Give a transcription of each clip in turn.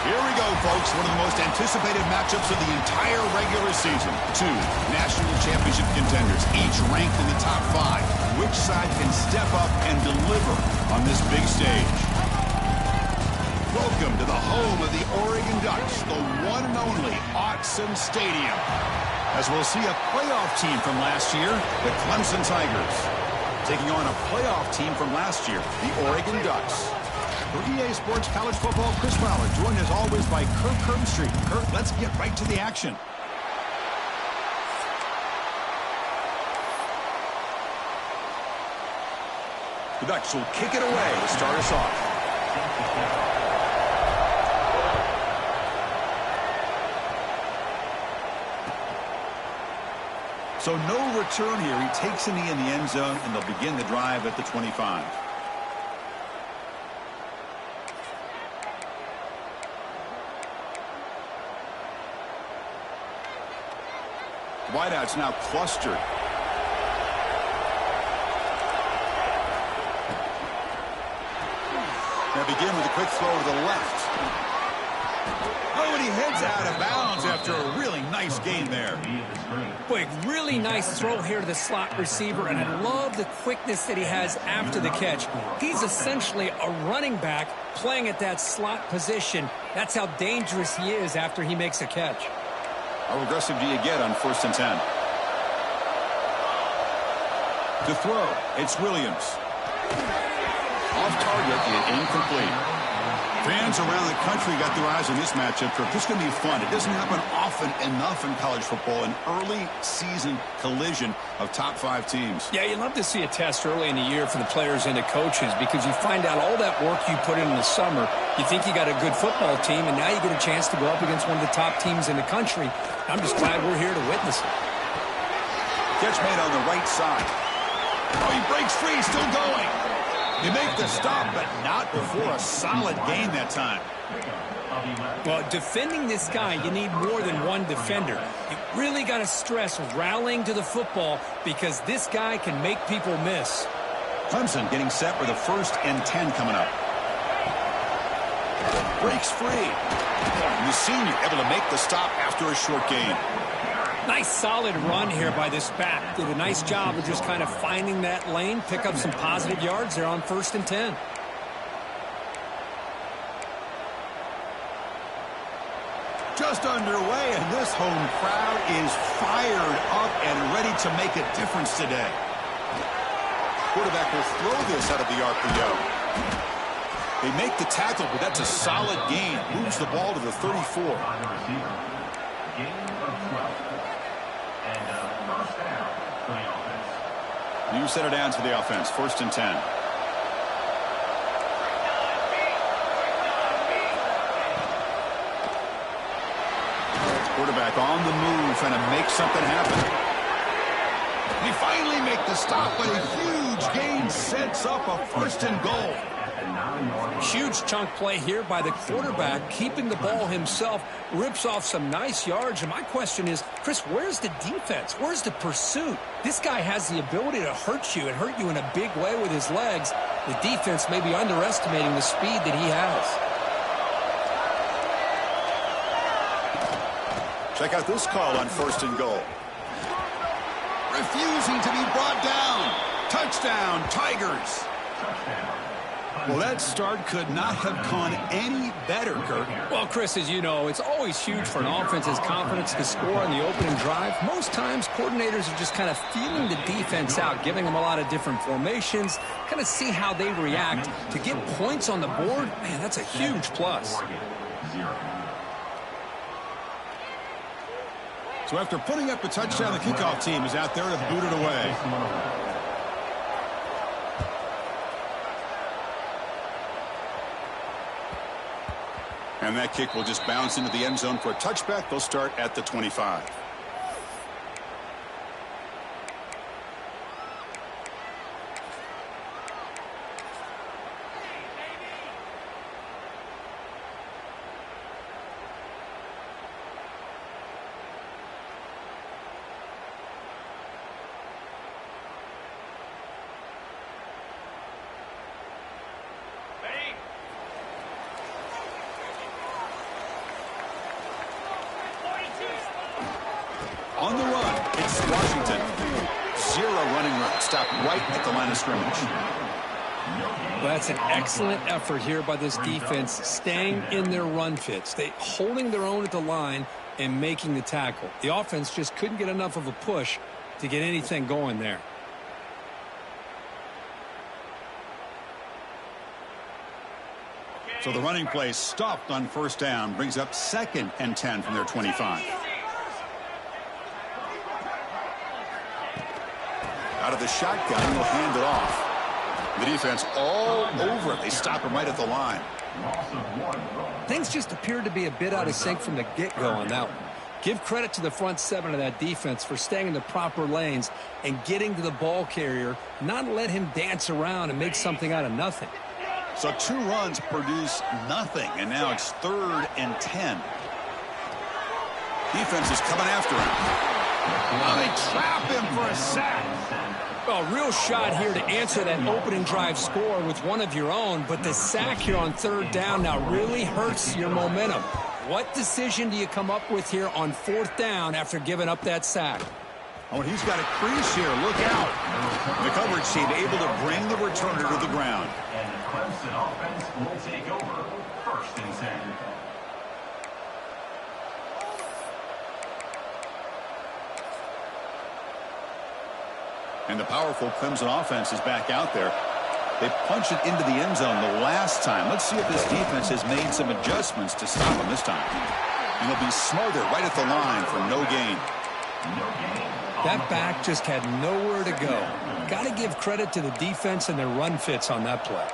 Here we go, folks. One of the most anticipated matchups of the entire regular season. Two national championship contenders, each ranked in the top 5. Which side can step up and deliver on this big stage? Welcome to the home of the Oregon Ducks, the one and only Autzen Stadium. As we'll see a playoff team from last year, the Clemson Tigers, taking on a playoff team from last year, the Oregon Ducks. For EA Sports College Football, Chris Fowler, joined as always by Kirk Herbstreit. Kirk, let's get right to the action. The Ducks will kick it away to start us off. So no return here. He takes a knee in the end zone, and they'll begin the drive at the 25. Wideouts now clustered. Now begin with a quick throw to the left. Oh, and he heads out of bounds after a really nice gain there. Boy, really nice throw here to the slot receiver, and I love the quickness that he has after the catch. He's essentially a running back playing at that slot position. That's how dangerous he is after he makes a catch. How aggressive do you get on 1st and 10? To throw, it's Williams. Off target and incomplete. Fans around the country got their eyes on this matchup. This is going to be fun. It doesn't happen often enough in college football, an early season collision of top 5 teams. Yeah, you love to see a test early in the year for the players and the coaches because you find out all that work you put in the summer. You think you got a good football team, and now you get a chance to go up against one of the top teams in the country. I'm just glad we're here to witness it. Catch made on the right side. Oh, he breaks free, still going. They make the stop, but not before a solid gain that time. Well, defending this guy, you need more than one defender. You really got to stress rallying to the football because this guy can make people miss. Clemson getting set for the 1st and 10 coming up. Breaks free. And the senior able to make the stop after a short gain. Nice solid run here by this back. Did a nice job of just kind of finding that lane, pick up some positive yards there on 1st and 10. Just underway, and this home crowd is fired up and ready to make a difference today. Quarterback will throw this out of the RPO. They make the tackle, but that's a solid gain. Moves the ball to the 34. New set it down to the offense. 1st and 10. Quarterback on the move, trying to make something happen. They finally make the stop, but a huge gain sets up a 1st and goal. Huge chunk play here by the quarterback, keeping the ball himself, rips off some nice yards. And my question is, Chris, where's the defense? Where's the pursuit? This guy has the ability to hurt you and hurt you in a big way with his legs. The defense may be underestimating the speed that he has. Check out this call on 1st and goal. Refusing to be brought down. Touchdown, Tigers. Well, that start could not have gone any better, Kirk. Well, Chris, as you know, it's always huge for an offense's confidence to score on the opening drive. Most times, coordinators are just kind of feeling the defense out, giving them a lot of different formations, kind of see how they react. To get points on the board, man, that's a huge plus. So after putting up a touchdown, the kickoff team is out there to boot it away. And that kick will just bounce into the end zone for a touchback. They'll start at the 25. On the run, it's Washington. 0 running room. Stopped right at the line of scrimmage. Well, that's an excellent effort here by this defense, staying in their run fits. They holding their own at the line and making the tackle. The offense just couldn't get enough of a push to get anything going there. So the running play stopped on first down, brings up 2nd and 10 from their 25. Out of the shotgun, they'll hand it off. The defense all over it. They stop him right at the line. Things just appeared to be a bit out of sync from the get-go on that one. Give credit to the front 7 of that defense for staying in the proper lanes and getting to the ball carrier, not let him dance around and make something out of nothing. So 2 runs produce nothing, and now it's 3rd and 10. Defense is coming after him. Oh, they trap him for a sack. Well, a real shot here to answer that opening drive score with one of your own, but the sack here on 3rd down now really hurts your momentum. What decision do you come up with here on 4th down after giving up that sack? Oh, and he's got a crease here. Look out. The coverage team able to bring the returner to the ground. And the Clemson offense will take over 1st and 10. And the powerful Clemson offense is back out there. They punched it into the end zone the last time. Let's see if this defense has made some adjustments to stop them this time. And they'll be smarter right at the line for no gain. That back just had nowhere to go. Got to give credit to the defense and their run fits on that play.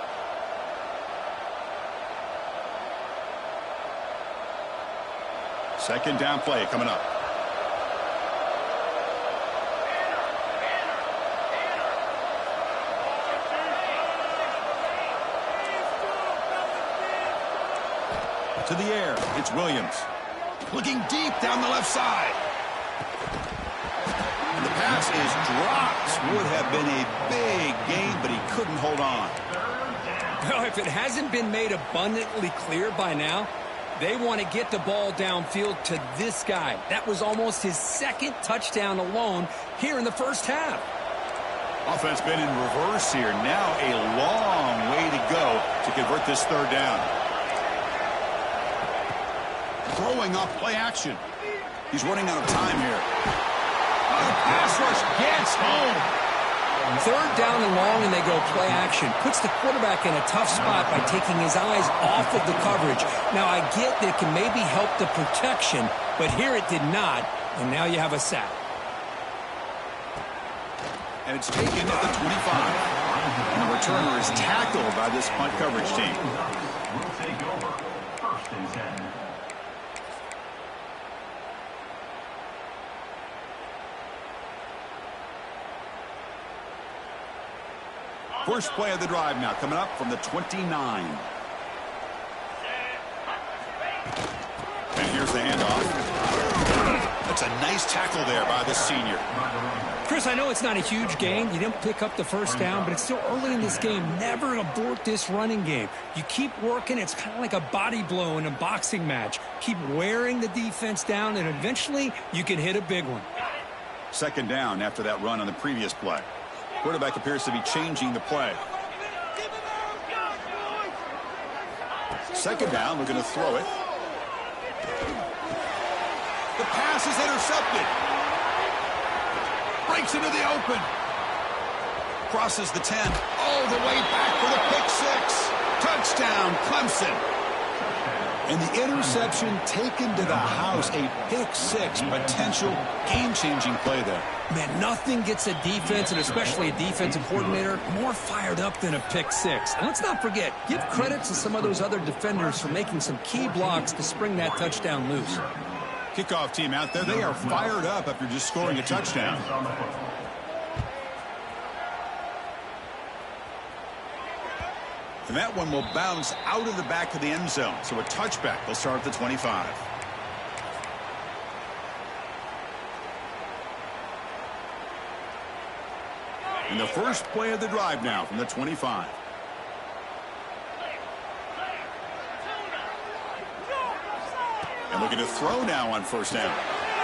Second down play coming up. To the air, it's Williams. Looking deep down the left side. And the pass is dropped. Would have been a big gain, but he couldn't hold on. Well, if it hasn't been made abundantly clear by now, they want to get the ball downfield to this guy. That was almost his 2nd touchdown alone here in the first half. Offense been in reverse here. Now a long way to go to convert this 3rd down. Throwing off play action. He's running out of time here. Oh, the pass rush gets home. 3rd down and long, and they go play action. Puts the quarterback in a tough spot by taking his eyes off of the coverage. Now, I get that it can maybe help the protection, but here it did not, and now you have a sack. And it's taken at the 25. And the returner is tackled by this punt coverage team. Will take over 1st and 10. First play of the drive now coming up from the 29. And here's the handoff. That's a nice tackle there by the senior. Chris, I know it's not a huge gain. You didn't pick up the first down, but it's still early in this game. Never abort this running game. You keep working. It's kind of like a body blow in a boxing match. Keep wearing the defense down, and eventually you can hit a big one. 2nd down after that run on the previous play. Quarterback appears to be changing the play. 2nd down, we're going to throw it. The pass is intercepted. Breaks into the open. Crosses the 10. All the way back for the pick 6. Touchdown, Clemson. And the interception taken to the house. A pick 6. Potential game-changing play there. Man, nothing gets a defense, and especially a defensive coordinator, more fired up than a pick 6. And let's not forget, give credit to some of those other defenders for making some key blocks to spring that touchdown loose. Kickoff team out there, they are fired up after just scoring a touchdown. And that one will bounce out of the back of the end zone. So a touchback. They'll start at the 25. And the first play of the drive now from the 25. And looking to throw now on first down.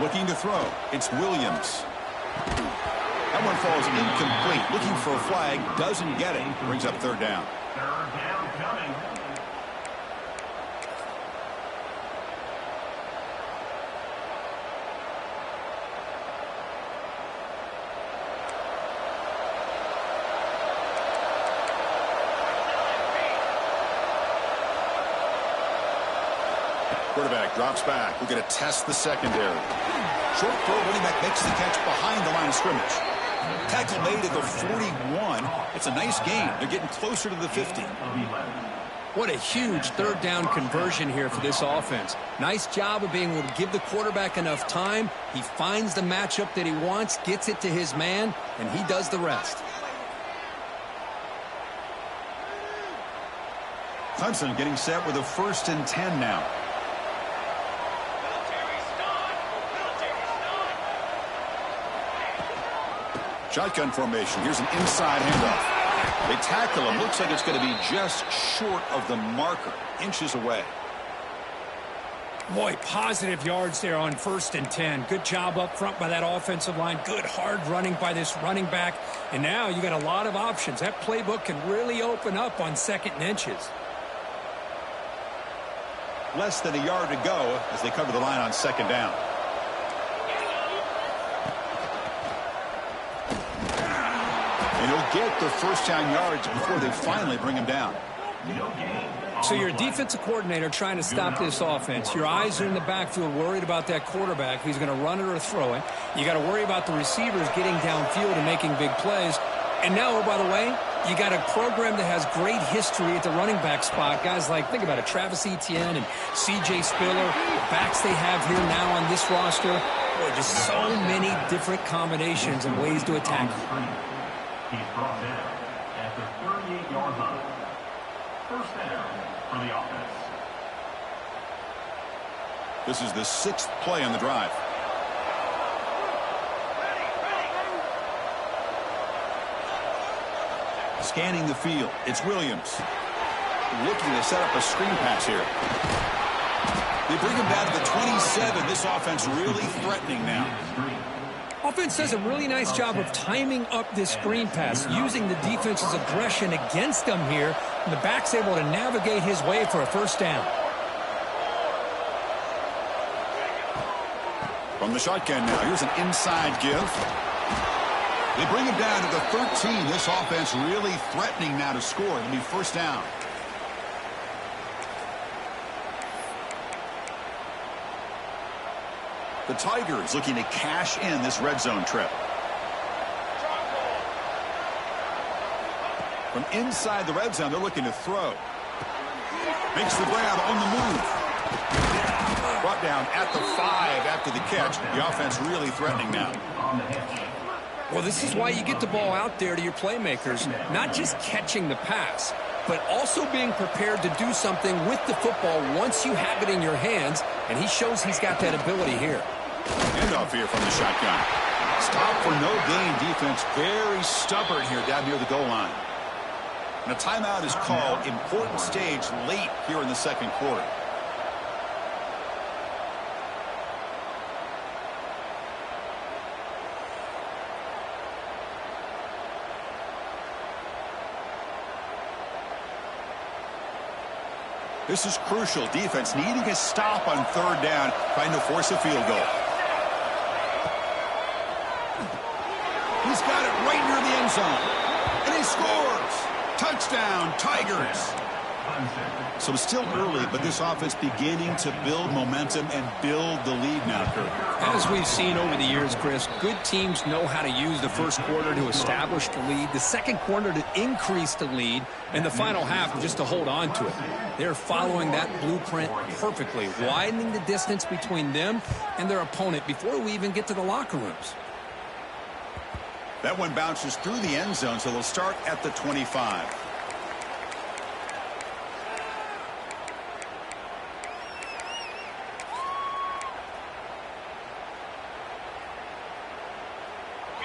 Looking to throw. It's Williams. That one falls incomplete. Looking for a flag. Doesn't get it. Brings up third down. Third down coming. Quarterback drops back. We're going to test the secondary. Short throw, running back makes the catch behind the line of scrimmage. Tackle made at the 41. It's a nice gain. They're getting closer to the 50. What a huge third down conversion here for this offense. Nice job of being able to give the quarterback enough time. He finds the matchup that he wants, gets it to his man, and he does the rest. Clemson getting set with a 1st and 10 now. Shotgun formation. Here's an inside handoff. They tackle him. Looks like it's going to be just short of the marker. Inches away. Boy, positive yards there on 1st and 10. Good job up front by that offensive line. Good hard running by this running back. And now you got a lot of options. That playbook can really open up on 2nd and inches. Less than a yard to go as they cover the line on 2nd down. And he'll get the 1st down yards before they finally bring him down. So you're a defensive coordinator trying to stop this offense. Your eyes are in the backfield worried about that quarterback. If he's going to run it or throw it. You got to worry about the receivers getting downfield and making big plays. And now, oh, by the way, you got a program that has great history at the running back spot. Guys like, think about it, Travis Etienne and C.J. Spiller, the backs they have here now on this roster. Boy, just so many different combinations and ways to attack them. He's brought down at the 38-yard line. 1st down for the offense. This is the 6th play on the drive. Scanning the field. It's Williams. Looking to set up a screen pass here. They bring him down to the 27. This offense really threatening now. Offense does a really nice job of timing up this screen pass, using the defense's aggression against them here, and the back's able to navigate his way for a 1st down. From the shotgun now, here's an inside give. They bring him down to the 13. This offense really threatening now to score. It'll be 1st down. The Tigers looking to cash in this red zone trip. From inside the red zone, they're looking to throw. Makes the grab on the move. Brought down at the 5 after the catch. The offense really threatening now. Well, this is why you get the ball out there to your playmakers, not just catching the pass, but also being prepared to do something with the football once you have it in your hands, and he shows he's got that ability here. Handoff here from the shotgun. Stop for no gain defense. Very stubborn here down near the goal line. And a timeout is called. Important stage late here in the 2nd quarter. This is crucial. Defense needing a stop on 3rd down, trying to force a field goal. He's got it right near the end zone. And he scores. Touchdown, Tigers. So it's still early, but this offense beginning to build momentum and build the lead now, Kurt. As we've seen over the years, Chris, good teams know how to use the 1st quarter to establish the lead, the 2nd quarter to increase the lead, and the final half just to hold on to it. They're following that blueprint perfectly, widening the distance between them and their opponent before we even get to the locker rooms. That one bounces through the end zone, so they'll start at the 25.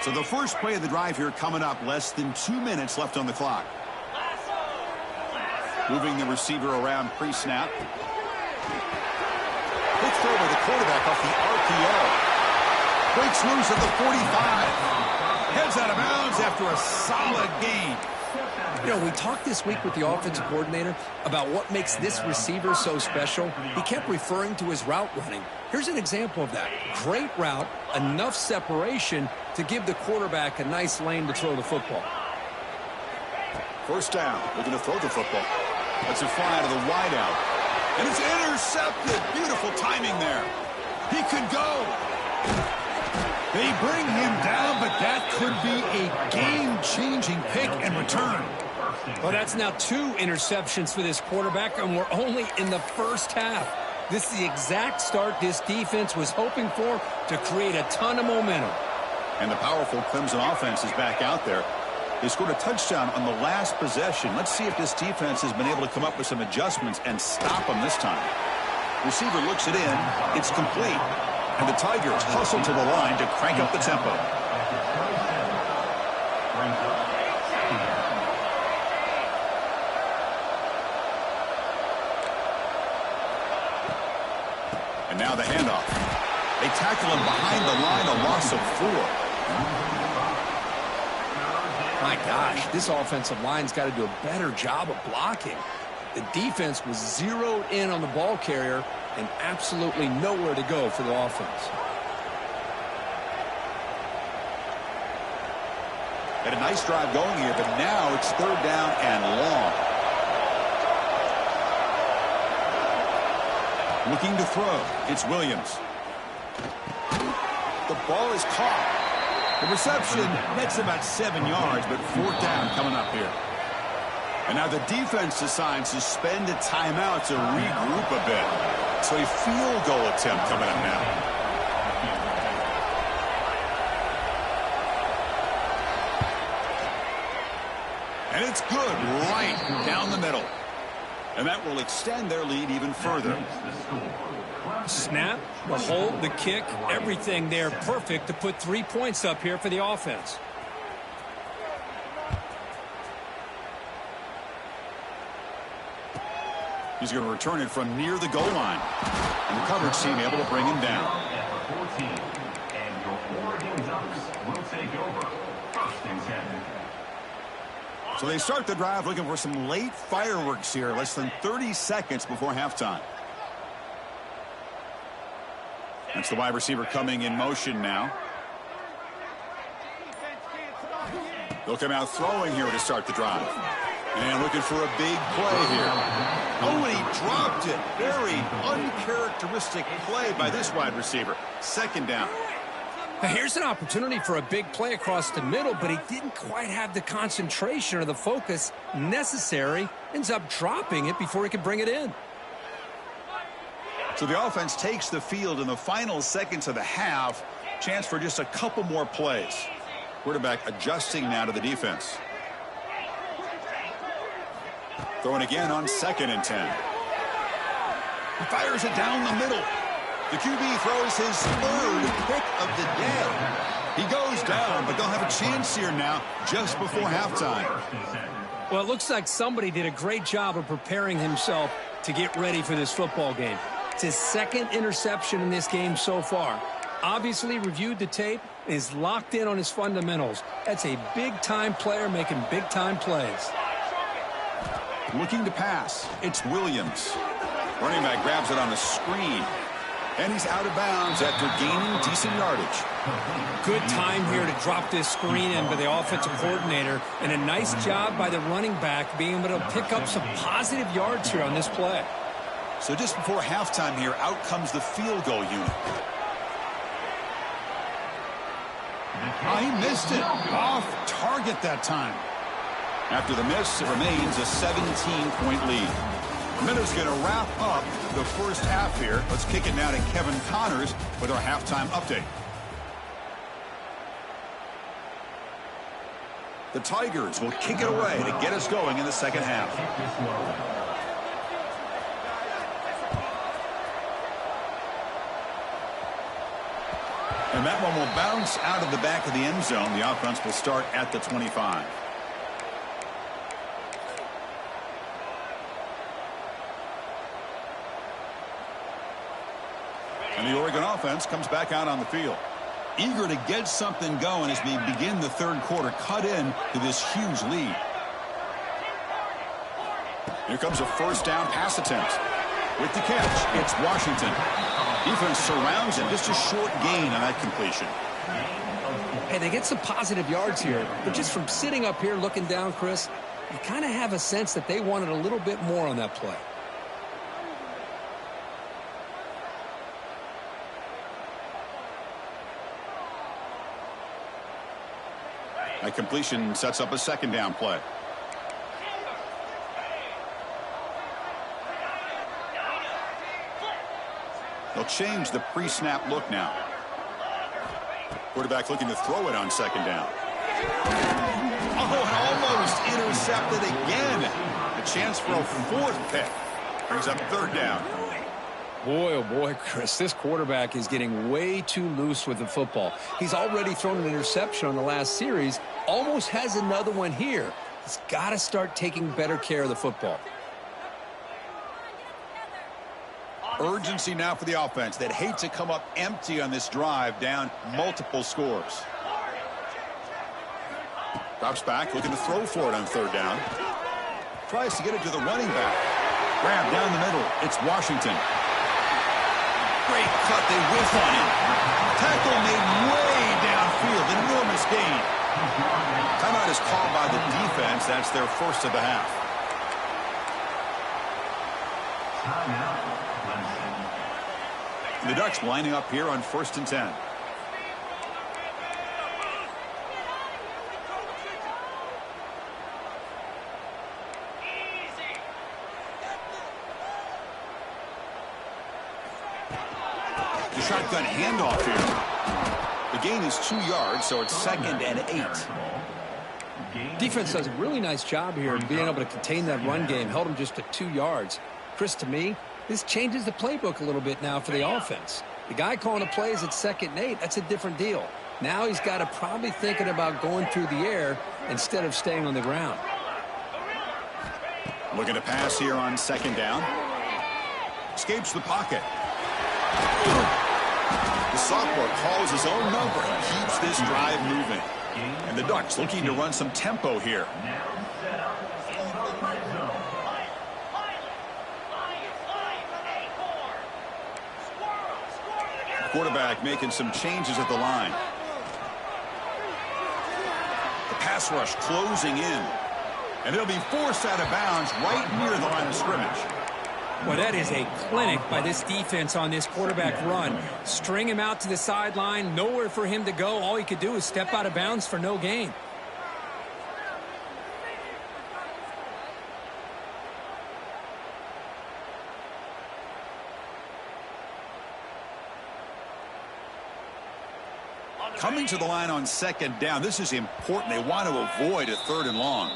So the first play of the drive here coming up, less than 2 minutes left on the clock. Moving the receiver around pre-snap. Quick throw by the quarterback off the RPO. Breaks loose at the 45. Heads out of bounds after a solid gain. You know, we talked this week with the offensive coordinator about what makes this receiver so special. He kept referring to his route running. Here's an example of that. Great route, enough separation to give the quarterback a nice lane to throw the football. First down, looking to throw the football. Lets it fly to the wideout. And it's intercepted. Beautiful timing there. He could go. They bring him down, but that could be a game-changing pick and return. Well, that's now 2 interceptions for this quarterback, and we're only in the first half. This is the exact start this defense was hoping for to create a ton of momentum. And the powerful Clemson offense is back out there. They scored a touchdown on the last possession. Let's see if this defense has been able to come up with some adjustments and stop them this time. Receiver looks it in. It's complete. And the Tigers hustle to the line to crank up the tempo. And now the handoff. They tackle him behind the line, a loss of 4. My gosh, this offensive line's got to do a better job of blocking. The defense was zeroed in on the ball carrier and absolutely nowhere to go for the offense. Had a nice drive going here, but now it's 3rd down and long. Looking to throw. It's Williams. The ball is caught. The reception nets about 7 yards, but 4th down coming up here. And now the defense decides to spend a timeout to regroup a bit. So a field goal attempt coming up now. And it's good right down the middle. And that will extend their lead even further. Snap, the hold, the kick, everything there perfect to put 3 points up here for the offense. He's going to return it from near the goal line. And the coverage team able to bring him down. And your Oregon Ducks will take over 1st and 10. So they start the drive looking for some late fireworks here, less than 30 seconds before halftime. That's the wide receiver coming in motion now. They'll come out throwing here to start the drive. And looking for a big play here. Oh, and he dropped it. Very uncharacteristic play by this wide receiver. 2nd down. Now here's an opportunity for a big play across the middle, but he didn't quite have the concentration or the focus necessary. Ends up dropping it before he could bring it in. So the offense takes the field in the final seconds of the half. Chance for just a couple more plays. Quarterback adjusting now to the defense. Throwing again on 2nd and 10. He fires it down the middle. The QB throws his 3rd pick of the day. He goes down, but they'll have a chance here now just before halftime. Well, it looks like somebody did a great job of preparing himself to get ready for this football game. It's his 2nd interception in this game so far. Obviously reviewed the tape and is locked in on his fundamentals. That's a big-time player making big-time plays. Looking to pass. It's Williams. Running back grabs it on the screen. And he's out of bounds after gaining decent yardage. Good time here to drop this screen in by the offensive coordinator. And a nice job by the running back being able to pick up some positive yards here on this play. So just before halftime here, out comes the field goal unit. He missed it. Off target that time. After the miss, it remains a 17-point lead. Minnows going to wrap up the first half here. Let's kick it now to Kevin Connors with our halftime update. The Tigers will kick it away to get us going in the second half. And that one will bounce out of the back of the end zone. The offense will start at the 25. And the Oregon offense comes back out on the field. Eager to get something going as we begin the third quarter, cut in to this huge lead. Here comes a first down pass attempt. With the catch, it's Washington. Defense surrounds him. Just a short gain on that completion. Hey, they get some positive yards here, but just from sitting up here looking down, Chris, you kind of have a sense that they wanted a little bit more on that play. That completion sets up a second down play. They'll change the pre-snap look now. Quarterback looking to throw it on second down. Oh, and almost intercepted again. A chance for a fourth pick. Brings up third down. Boy, oh boy, Chris, this quarterback is getting way too loose with the football. He's already thrown an interception on the last series, almost has another one here. He's got to start taking better care of the football. Urgency now for the offense. They'd hate to come up empty on this drive, down multiple scores. Drops back, looking to throw for it on third down. Tries to get it to the running back. Grab down the middle. It's Washington. Great cut. They whiff on him. Tackle made way downfield. Enormous gain. Timeout is called by the defense. That's their first of the half. The Ducks lining up here on 1st and 10. The shotgun handoff here. The gain is 2 yards, so it's 2nd and 8. Defense does a really nice job here of being able to contain that run game. Held them just to 2 yards. Chris, to me, this changes the playbook a little bit now for the offense. The guy calling the plays at 2nd and 8, that's a different deal. Now he's got to probably thinking about going through the air instead of staying on the ground. Looking to pass here on 2nd down. Escapes the pocket. The sophomore calls his own number and keeps this drive moving. And the Ducks looking to run some tempo here. Quarterback making some changes at the line. The pass rush closing in. And they'll be forced out of bounds right near the line of scrimmage. Well, that is a clinic by this defense on this quarterback run. String him out to the sideline, nowhere for him to go. All he could do is step out of bounds for no gain. Coming to the line on 2nd down, this is important. They want to avoid a 3rd and long.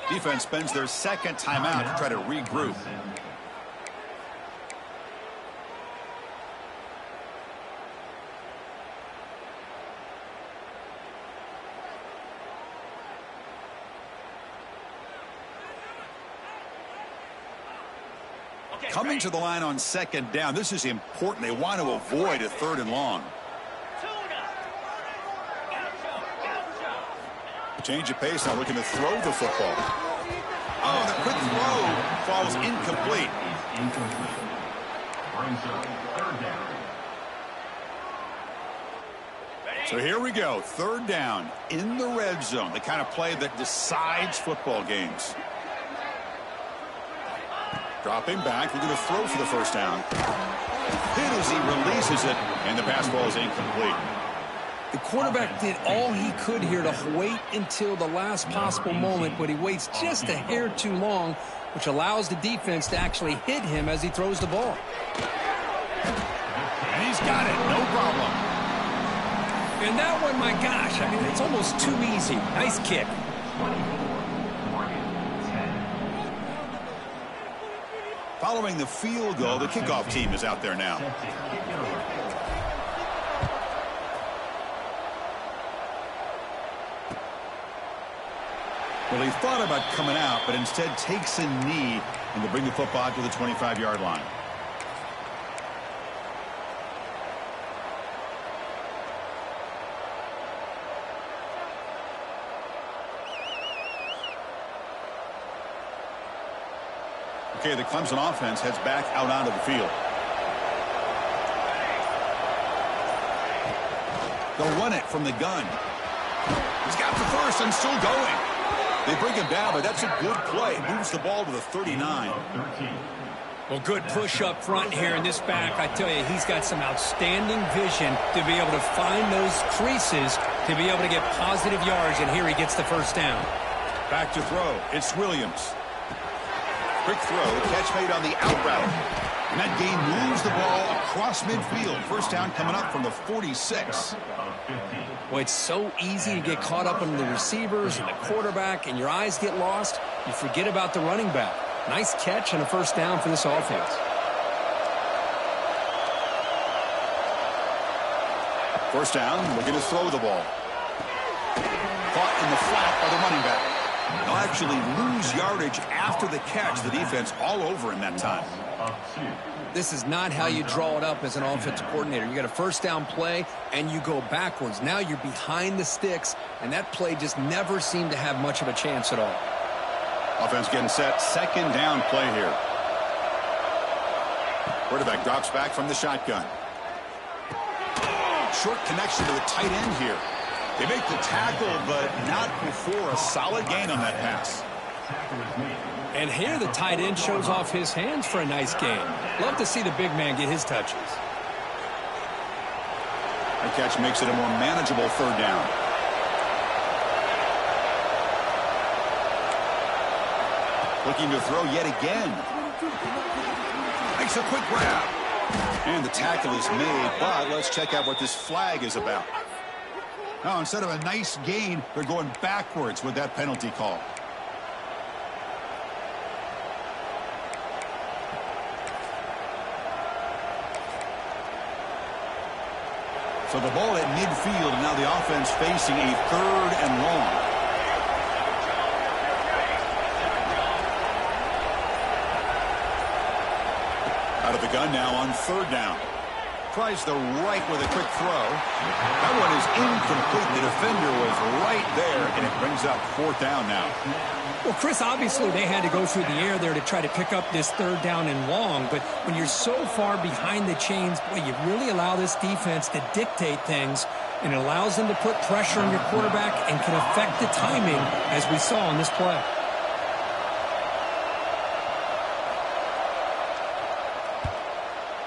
Defense spends their second timeout to try to regroup. Coming to the line on 2nd down, this is important. They want to avoid a 3rd and long. Change of pace now, looking to throw the football. Oh, the quick throw falls incomplete. So here we go, 3rd down in the red zone, the kind of play that decides football games. Dropping back, looking to throw for the first down. Hit as he releases it, and the pass ball is incomplete. The quarterback did all he could here to wait until the last possible moment, but he waits just a hair too long, which allows the defense to actually hit him as he throws the ball. And he's got it, no problem. And that one, my gosh, I mean, it's almost too easy. Nice kick. Following the field goal, the kickoff team is out there now. Well, he thought about coming out, but instead takes a knee and to bring the football to the 25-yard line. Okay, the Clemson offense heads back out onto the field. They'll run it from the gun. He's got the first and still going. They bring him down, but that's a good play. Moves the ball to the 39. Well, good push up front here in this back. I tell you, he's got some outstanding vision to be able to find those creases, to be able to get positive yards, and here he gets the first down. Back to throw. It's Williams. Quick throw, catch made on the out route. And that gain moves the ball across midfield. First down coming up from the 46. Well, it's so easy to get caught up in the receivers and the quarterback, and your eyes get lost. You forget about the running back. Nice catch and a first down for this offense. First down, looking to throw the ball. Caught in the flat by the running back. They'll actually lose yardage after the catch. The defense all over him that time. This is not how you draw it up as an offensive coordinator. You got a first down play, and you go backwards. Now you're behind the sticks, and that play just never seemed to have much of a chance at all. Offense getting set. Second down play here. Quarterback drops back from the shotgun. Short connection to the tight end here. They make the tackle, but not before a solid gain on that pass. And here the tight end shows off his hands for a nice gain. Love to see the big man get his touches. The catch makes it a more manageable third down. Looking to throw yet again. Makes a quick grab. And the tackle is made, but let's check out what this flag is about. Now, instead of a nice gain, they're going backwards with that penalty call. So the ball at midfield, and now the offense facing a third and long. Out of the gun now on third down. Tries the right with a quick throw. That one is incomplete. The defender was right there, and it brings up fourth down now. Well, Chris, obviously they had to go through the air there to try to pick up this third down and long, but when you're so far behind the chains, boy, you really allow this defense to dictate things, and it allows them to put pressure on your quarterback and can affect the timing, as we saw in this play.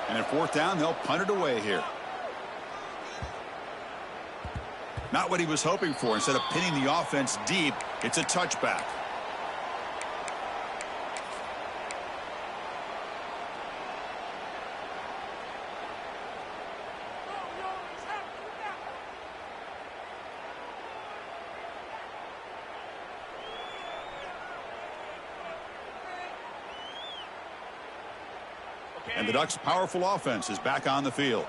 And at fourth down, they'll punt it away here. Not what he was hoping for. Instead of pinning the offense deep, it's a touchback. And the Ducks' powerful offense is back on the field.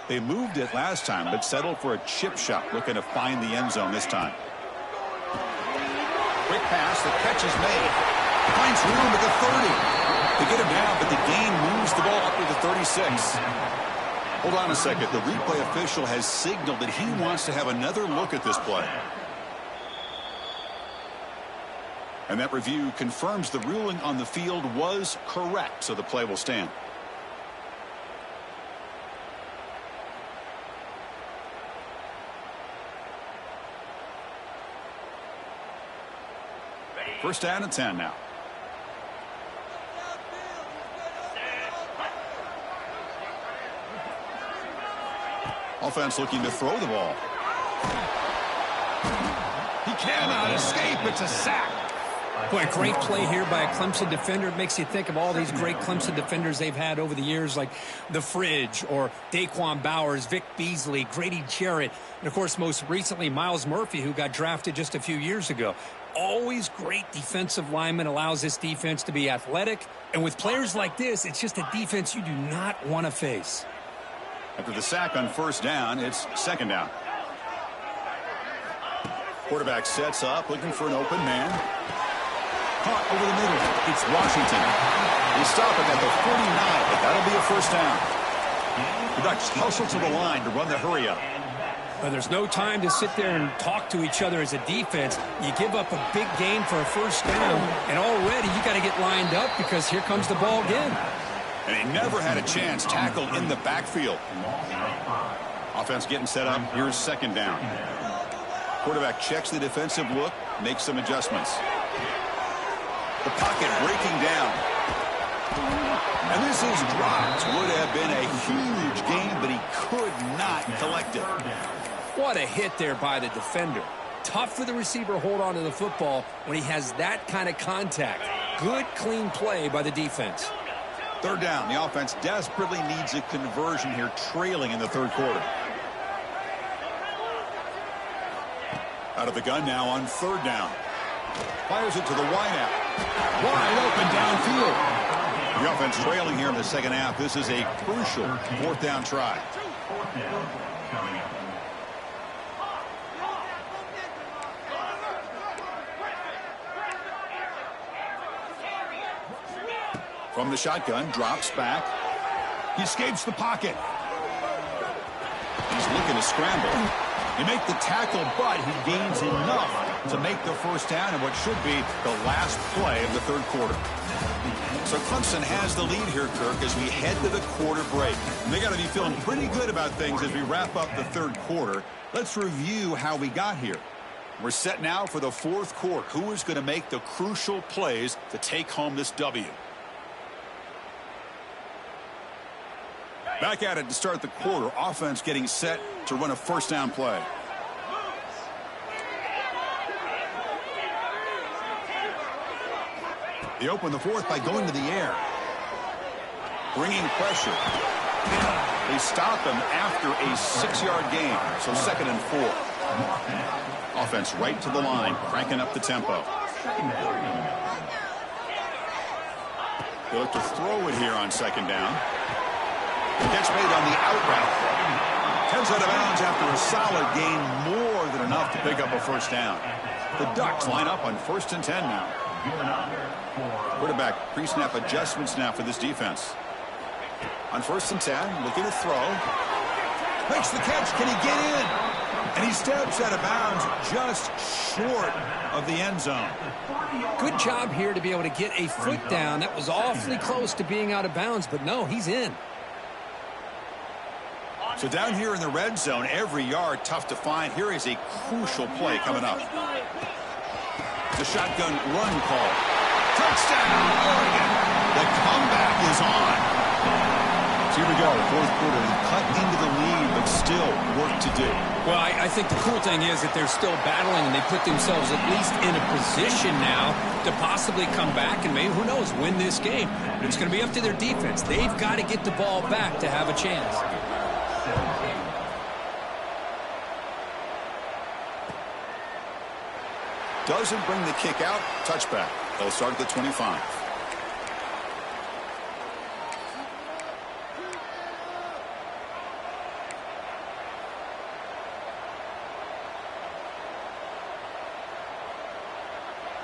They moved it last time, but settled for a chip shot, looking to find the end zone this time. Quick pass, the catch is made. Finds room at the 30. They get him down, but the gain moves the ball up to the 36. Hold on a second. The replay official has signaled that he wants to have another look at this play. And that review confirms the ruling on the field was correct, so the play will stand. First down and 10 now. Offense looking to throw the ball. He cannot escape. It's a sack. Boy, a great play here by a Clemson defender. It makes you think of all these great Clemson defenders they've had over the years, like the Fridge or Daquan Bowers, Vic Beasley, Grady Jarrett, and, of course, most recently, Myles Murphy, who got drafted just a few years ago. Always great defensive lineman, allows this defense to be athletic. And with players like this, it's just a defense you do not want to face. After the sack on first down, it's second down. Quarterback sets up, looking for an open man. Caught over the middle. It's Washington. They stop it at the 49, but that'll be a first down. The Ducks hustle to the line to run the hurry up. Well, there's no time to sit there and talk to each other as a defense. You give up a big gain for a first down, and already you got to get lined up because here comes the ball again. And he never had a chance. Tackle in the backfield. Offense getting set up. Here's second down. Quarterback checks the defensive look, makes some adjustments. The pocket breaking down. And this is dropped. Would have been a huge gain, but he could not collect it. What a hit there by the defender. Tough for the receiver to hold on to the football when he has that kind of contact. Good, clean play by the defense. Third down. The offense desperately needs a conversion here, trailing in the third quarter. Out of the gun now on third down. Fires it to the wideout. Wide open downfield. The offense trailing here in the second half. This is a crucial fourth down try. Fourth down coming up. From the shotgun, drops back. He escapes the pocket. He's looking to scramble. He makes the tackle, but he gains enough to make the first down in what should be the last play of the third quarter. So Clemson has the lead here, Kirk, as we head to the quarter break. And they got to be feeling pretty good about things as we wrap up the third quarter. Let's review how we got here. We're set now for the fourth quarter. Who is going to make the crucial plays to take home this W? Back at it to start the quarter. Offense getting set to run a first down play. They open the fourth by going to the air. Bringing pressure. They stop him after a 6-yard gain. So second and 4. Offense right to the line, cranking up the tempo. They look to throw it here on second down. Catch made on the out route. Heads out of bounds after a solid gain, more than enough to pick up a first down. The Ducks line up on 1st and 10 now. Quarterback pre-snap adjustments now for this defense. On 1st and 10, looking to throw. Makes the catch. Can he get in? And he steps out of bounds just short of the end zone. Good job here to be able to get a foot down. That was awfully close to being out of bounds, but no, he's in. So down here in the red zone, every yard tough to find. Here is a crucial play coming up. The shotgun run call. Touchdown, Oregon. The comeback is on. So here we go, fourth quarter. Cut into the lead, but still work to do. Well, I think the cool thing is that they're still battling, and they put themselves at least in a position now to possibly come back and maybe, who knows, win this game. But it's going to be up to their defense. They've got to get the ball back to have a chance. Doesn't bring the kick out. Touchback. They'll start at the 25.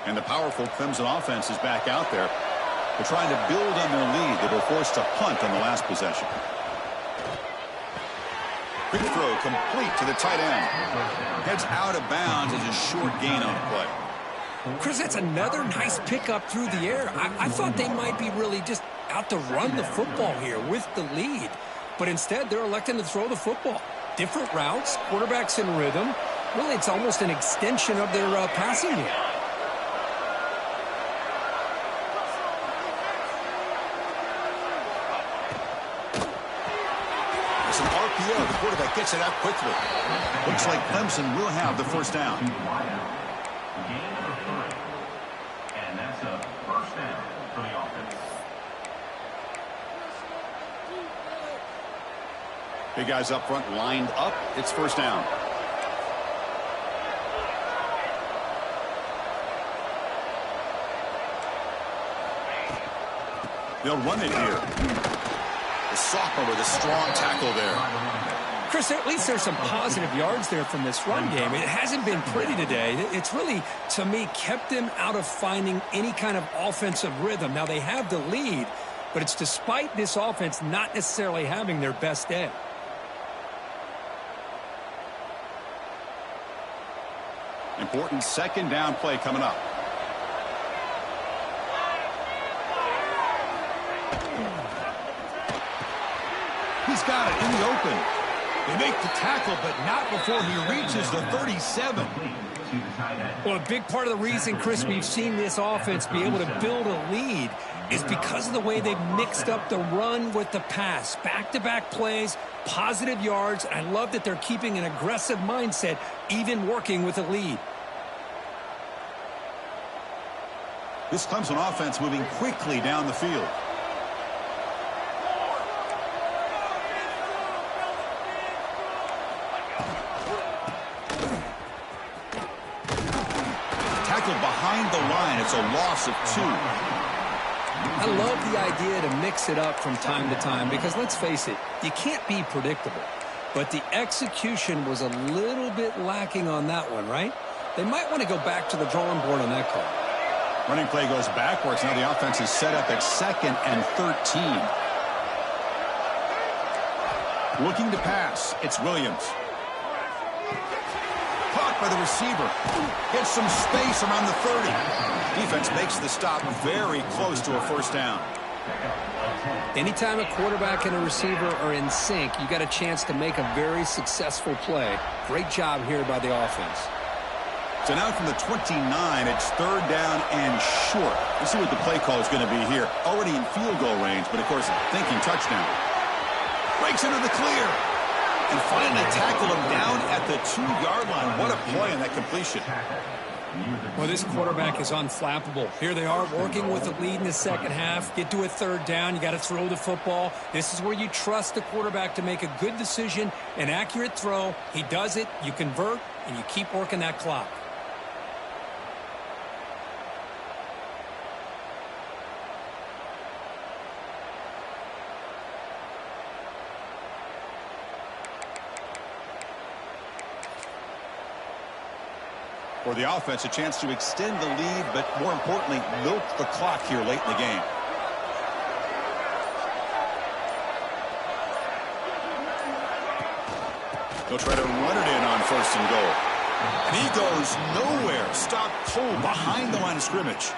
And the powerful Clemson offense is back out there. They're trying to build on their lead. They were forced to punt on the last possession. Quick throw complete to the tight end. Heads out of bounds as a short gain on the play. Chris, that's another nice pickup through the air. I thought they might be really just out to run the football here with the lead. But instead, they're electing to throw the football. Different routes, quarterbacks in rhythm. Really, it's almost an extension of their passing game. It's an RPO. The quarterback gets it out quickly. Looks like Clemson will have the first down. And that's a first down for the offense. Big guys up front lined up. It's first down. They'll run it here. The sophomore with a strong tackle there. Chris, at least there's some positive yards there from this run game. It hasn't been pretty today. It's really, to me, kept them out of finding any kind of offensive rhythm. Now, they have the lead, but it's despite this offense not necessarily having their best day. Important second down play coming up. He's got it in the open. They make the tackle, but not before he reaches the 37. Well, a big part of the reason, Chris, we've seen this offense be able to build a lead is because of the way they've mixed up the run with the pass. Back-to-back plays, positive yards. I love that they're keeping an aggressive mindset, even working with a lead. This Clemson offense moving quickly down the field. Tackled behind the line. It's a loss of 2. I love the idea to mix it up from time to time because, let's face it, you can't be predictable. But the execution was a little bit lacking on that one, right? They might want to go back to the drawing board on that call. Running play goes backwards. Now the offense is set up at 2nd and 13. Looking to pass. It's Williams. Caught by the receiver. Gets some space around the 30. Defense makes the stop very close to a first down. Anytime a quarterback and a receiver are in sync, you got a chance to make a very successful play. Great job here by the offense. So now from the 29, it's 3rd down and short. Let's see what the play call is going to be here. Already in field goal range, but of course thinking touchdown. Breaks into the clear. And finally tackled him down at the 2-yard line. What a play on that completion. Well, this quarterback is unflappable. Here they are working with the lead in the second half. Get to a 3rd down. You got to throw the football. This is where you trust the quarterback to make a good decision, an accurate throw. He does it. You convert, and you keep working that clock. For the offense, a chance to extend the lead, but more importantly, milk the clock here late in the game. They'll try to run it in on 1st and goal. And he goes nowhere. Stopped cold behind the line of scrimmage.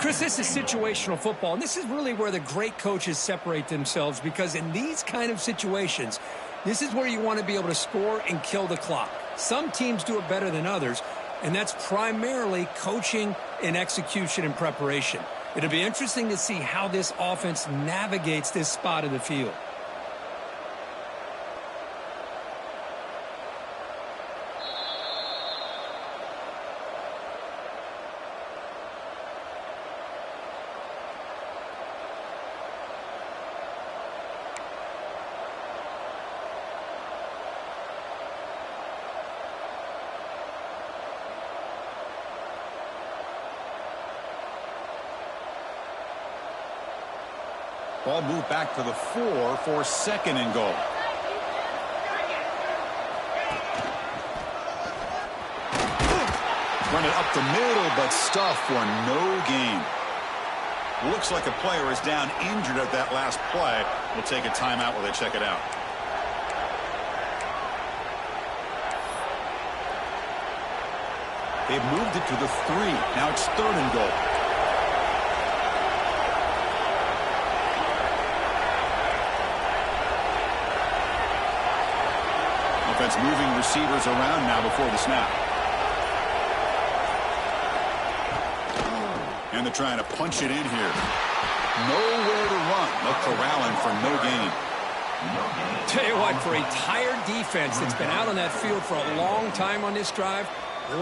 Chris, this is situational football, and this is really where the great coaches separate themselves, because in these kind of situations, this is where you want to be able to score and kill the clock. Some teams do it better than others, and that's primarily coaching and execution and preparation. It'll be interesting to see how this offense navigates this spot of the field. Ball moved back to the 4 for 2nd and goal. Run it up the middle, but stuff for no gain. Looks like a player is down injured at that last play. We'll take a timeout while they check it out. They've moved it to the 3. Now it's 3rd and goal. Offense moving receivers around now before the snap. And they're trying to punch it in here. Nowhere to run. They'll corral him for no gain. Tell you what, for a tired defense that's been out on that field for a long time on this drive,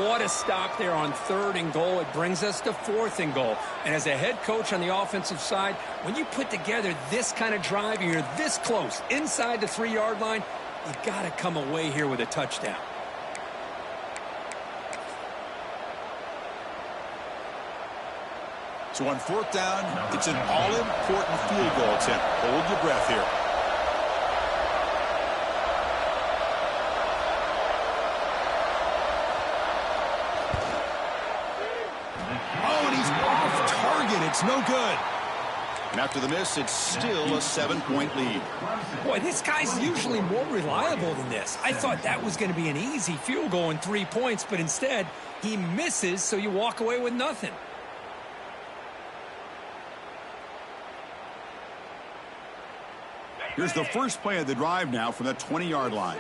what a stop there on 3rd and goal. It brings us to 4th and goal. And as a head coach on the offensive side, when you put together this kind of drive and you're this close inside the 3-yard line, you got to come away here with a touchdown. So on 4th down, it's an all-important field goal attempt. Hold your breath here. Oh, and he's off target. It's no good. And after the miss, it's still a 7-point lead. Boy, this guy's usually more reliable than this. I thought that was going to be an easy field goal and 3 points, but instead, he misses, so you walk away with nothing. Here's the first play of the drive now from the 20-yard line.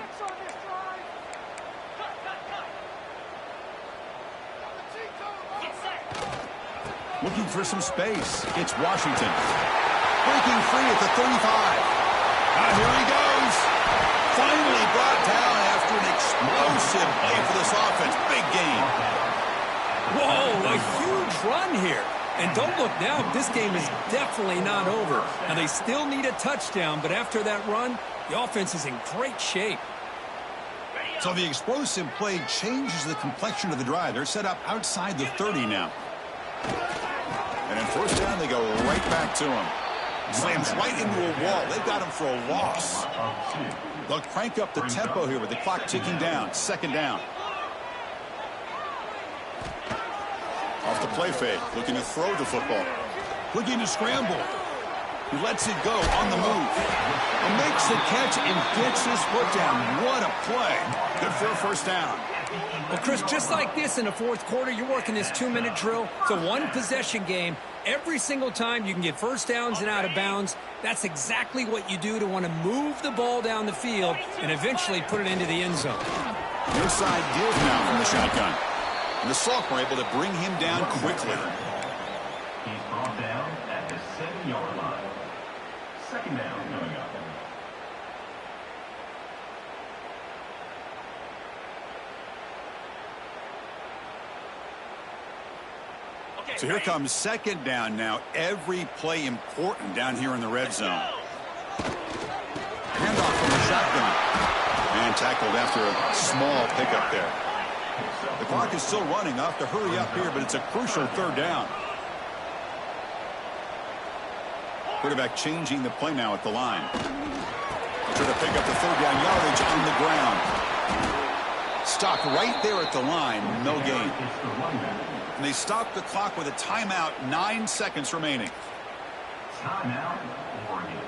Looking for some space. It's Washington. Breaking free at the 35. Here he goes. Finally brought down after an explosive play for this offense. Big game. Whoa, a huge run here. And don't look now, this game is definitely not over. Now, they still need a touchdown, but after that run, the offense is in great shape. So the explosive play changes the complexion of the drive. They're set up outside the 30 now. And in first down, they go right back to him. Slams right into a wall. They've got him for a loss. They'll crank up the tempo here with the clock ticking down. Second down. Off the play fake, looking to throw the football. Looking to scramble. He lets it go on the move. And makes the catch and gets his foot down. What a play. Good for a first down. Well, Chris, just like this in the fourth quarter, you're working this 2-minute drill. It's a one-possession game. Every single time you can get first downs and out of bounds, that's exactly what you do to want to move the ball down the field and eventually put it into the end zone. Near side give now from the shotgun. And the sophomore able to bring him down quickly. He's brought down at the 7-yard line. Second down coming up. So here comes second down now. Every play important down here in the red zone. Handoff from the shotgun. And tackled after a small pickup there. The clock is still running. Off to hurry up here, but it's a crucial third down. Quarterback changing the play now at the line. Trying to pick up the third down yardage on the ground. Stopped right there at the line. No gain. And they stop the clock with a timeout. 9 seconds remaining. Timeout, Oregon.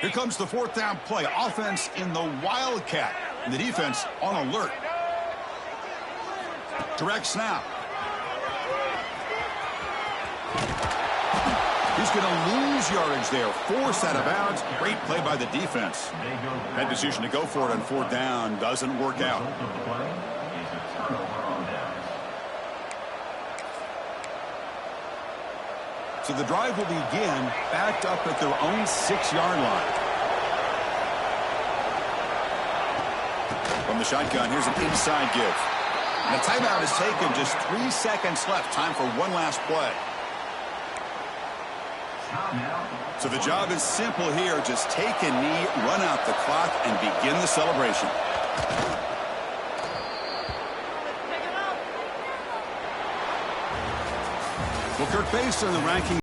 Here comes the fourth down play. Offense in the Wildcat. And the defense on alert. Direct snap. He's going to lose yardage there. Forced out of bounds. Great play by the defense. That decision to go for it on fourth down doesn't work out. So the drive will begin backed up at their own 6-yard line. From the shotgun, here's an inside give. And the timeout is taken. Just 3 seconds left. Time for one last play. So the job is simple here. Just take a knee, run out the clock, and begin the celebration. Well, Kirk, based on the ranking